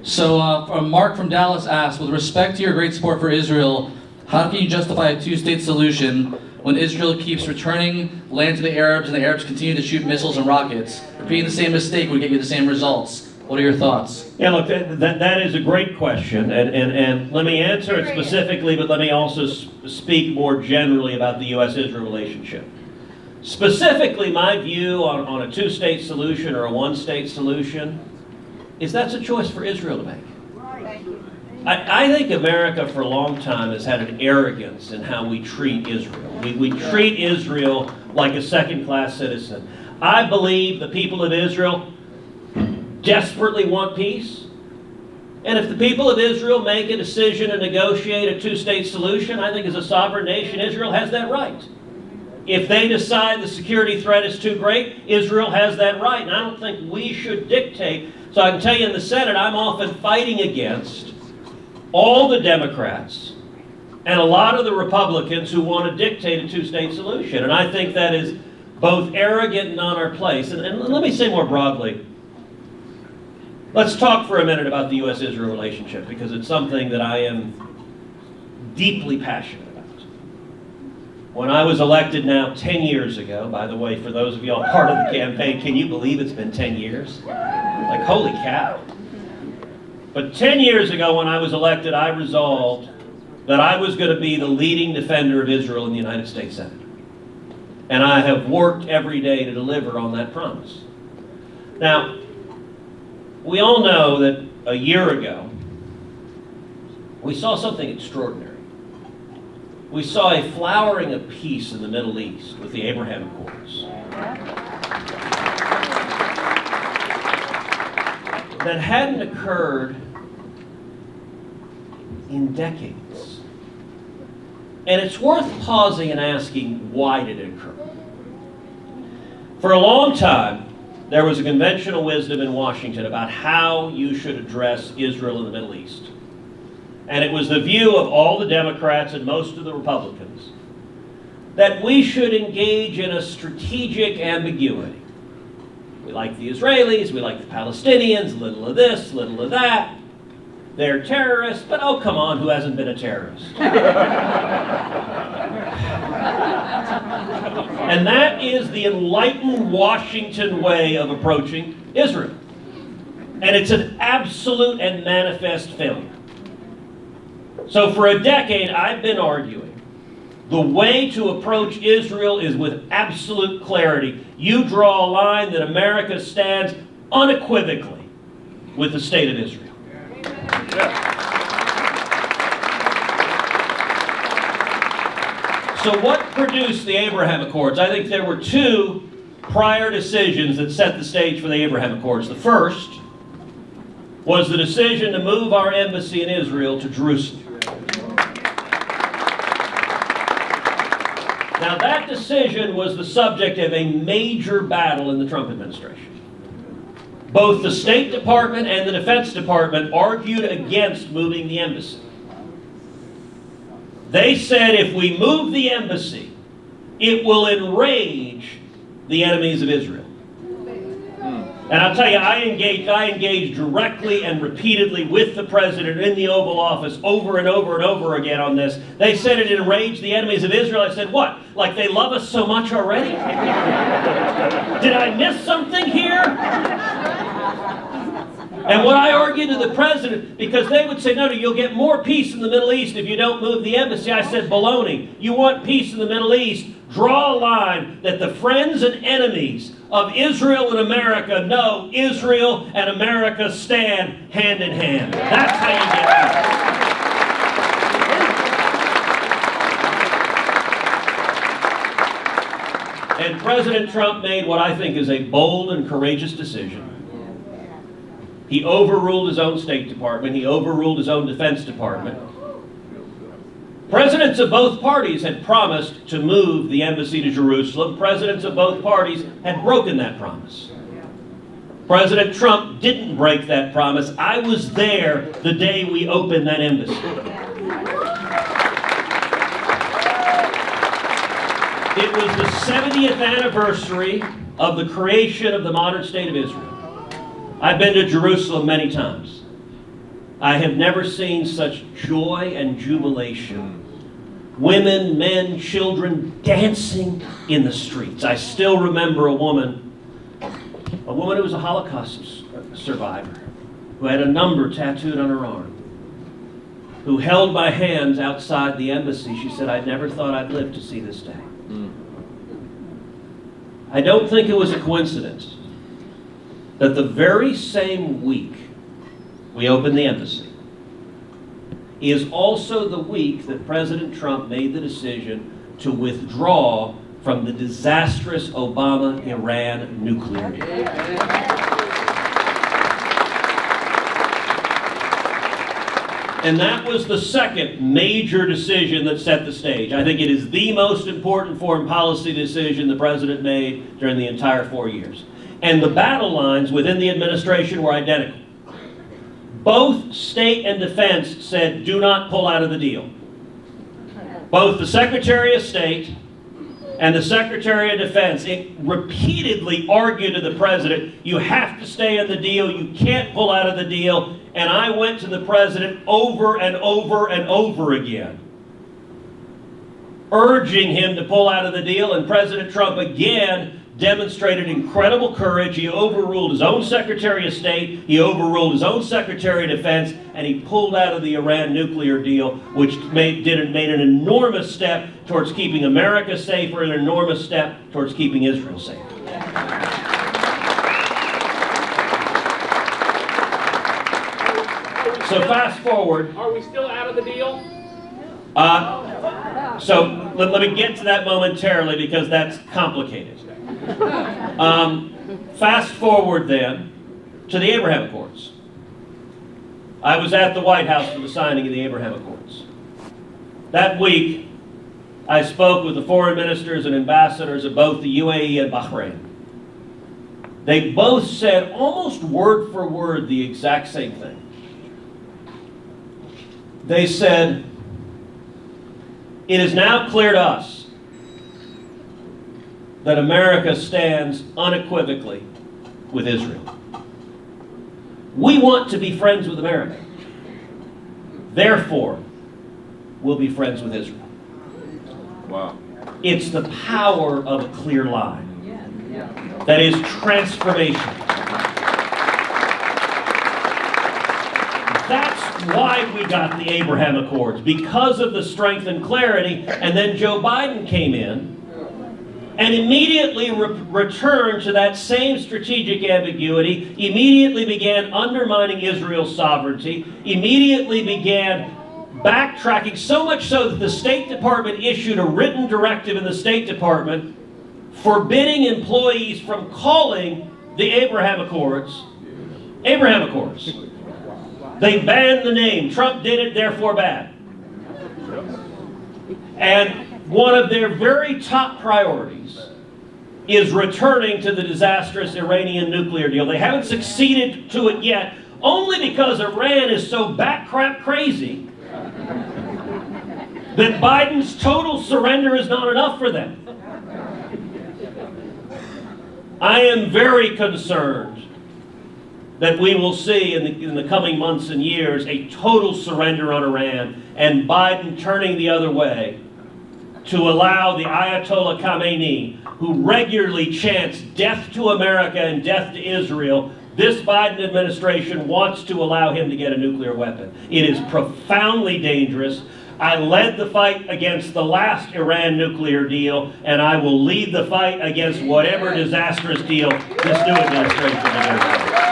So Mark from Dallas asked, with respect to your great support for Israel, how can you justify a two-state solution when Israel keeps returning land to the Arabs and the Arabs continue to shoot missiles and rockets? Repeating the same mistake would get you the same results. What are your thoughts? Yeah, look, that is a great question, and let me answer it specifically, but let me also speak more generally about the U.S.-Israel relationship. Specifically, my view on a two-state solution or a one-state solution is that's a choice for Israel to make. I think America for a long time has had an arrogance in how we treat Israel. We treat Israel like a second-class citizen. I believe the people of Israel desperately want peace. And if the people of Israel make a decision to negotiate a two-state solution, I think as a sovereign nation, Israel has that right. If they decide the security threat is too great, Israel has that right. And I don't think we should dictate. So I can tell you in the Senate, I'm often fighting against all the Democrats and a lot of the Republicans who want to dictate a two-state solution. And I think that is both arrogant and on our place. And let me say more broadly, let's talk for a minute about the U.S.-Israel relationship, because it's something that I am deeply passionate about. When I was elected now 10 years ago, by the way, for those of you all part of the campaign, can you believe it's been 10 years? Like, holy cow. But 10 years ago when I was elected, I resolved that I was going to be the leading defender of Israel in the United States Senate. And I have worked every day to deliver on that promise. Now, we all know that a year ago, we saw something extraordinary. We saw a flowering of peace in the Middle East with the Abraham Accords. That hadn't occurred in decades. And it's worth pausing and asking, why did it occur? For a long time, there was a conventional wisdom in Washington about how you should address Israel in the Middle East. And it was the view of all the Democrats and most of the Republicans that we should engage in a strategic ambiguity. We like the Israelis, we like the Palestinians, little of this, little of that. They're terrorists, but oh, come on, who hasn't been a terrorist? And that is the enlightened Washington way of approaching Israel. And it's an absolute and manifest failure. So for a decade, I've been arguing the way to approach Israel is with absolute clarity. You draw a line that America stands unequivocally with the state of Israel. So what produced the Abraham Accords? I think there were two prior decisions that set the stage for the Abraham Accords. The first was the decision to move our embassy in Israel to Jerusalem. Now that decision was the subject of a major battle in the Trump administration. Both the State Department and the Defense Department argued against moving the embassy. They said if we move the embassy, it will enrage the enemies of Israel. And I'll tell you, I engaged directly and repeatedly with the president in the Oval Office over and over and over again on this. They said it enraged the enemies of Israel. I said, what? Like they love us so much already? Did I miss something here? And what I argued to the president, because they would say, no, you'll get more peace in the Middle East if you don't move the embassy. I said, baloney. You want peace in the Middle East? Draw a line that the friends and enemies of Israel and America know Israel and America stand hand in hand. That's how you get peace. And President Trump made what I think is a bold and courageous decision. He overruled his own State Department. He overruled his own Defense Department. Presidents of both parties had promised to move the embassy to Jerusalem. Presidents of both parties had broken that promise. President Trump didn't break that promise. I was there the day we opened that embassy. It was the 70th anniversary of the creation of the modern state of Israel. I've been to Jerusalem many times. I have never seen such joy and jubilation. Women, men, children dancing in the streets. I still remember a woman who was a Holocaust survivor, who had a number tattooed on her arm, who held my hands outside the embassy. She said, "I never thought I'd live to see this day." I don't think it was a coincidence that the very same week we opened the embassy is also the week that President Trump made the decision to withdraw from the disastrous Obama-Iran nuclear deal. And that was the second major decision that set the stage. I think it is the most important foreign policy decision the president made during the entire 4 years. And the battle lines within the administration were identical. Both State and Defense said, do not pull out of the deal. Both the Secretary of State and the Secretary of Defense repeatedly argued to the president, you have to stay in the deal, you can't pull out of the deal. And I went to the president over and over and over again, urging him to pull out of the deal, and President Trump again demonstrated incredible courage. He overruled his own Secretary of State, he overruled his own Secretary of Defense, and he pulled out of the Iran nuclear deal, which made an enormous step towards keeping America safer, an enormous step towards keeping Israel safe. So fast forward. Are we still out of the deal? So let me get to that momentarily because that's complicated. Fast forward then to the Abraham Accords. I was at the White House for the signing of the Abraham Accords. That week, I spoke with the foreign ministers and ambassadors of both the UAE and Bahrain. They both said almost word for word the exact same thing. They said, it is now clear to us that America stands unequivocally with Israel. We want to be friends with America. Therefore, we'll be friends with Israel. Wow. It's the power of a clear line. That is transformation. That's why we got the Abraham Accords, because of the strength and clarity. And then Joe Biden came in and immediately returned to that same strategic ambiguity, immediately began undermining Israel's sovereignty, immediately began backtracking, so much so that the State Department issued a written directive in the State Department forbidding employees from calling the Abraham Accords Abraham Accords. They banned the name. Trump did it, therefore bad. And one of their very top priorities is returning to the disastrous Iranian nuclear deal. They haven't succeeded to it yet, only because Iran is so bat-crap crazy that Biden's total surrender is not enough for them. I am very concerned that we will see in the coming months and years a total surrender on Iran, and Biden turning the other way to allow the Ayatollah Khamenei, who regularly chants death to America and death to Israel. This Biden administration wants to allow him to get a nuclear weapon. It is profoundly dangerous. I led the fight against the last Iran nuclear deal, and I will lead the fight against whatever disastrous deal this new administration is.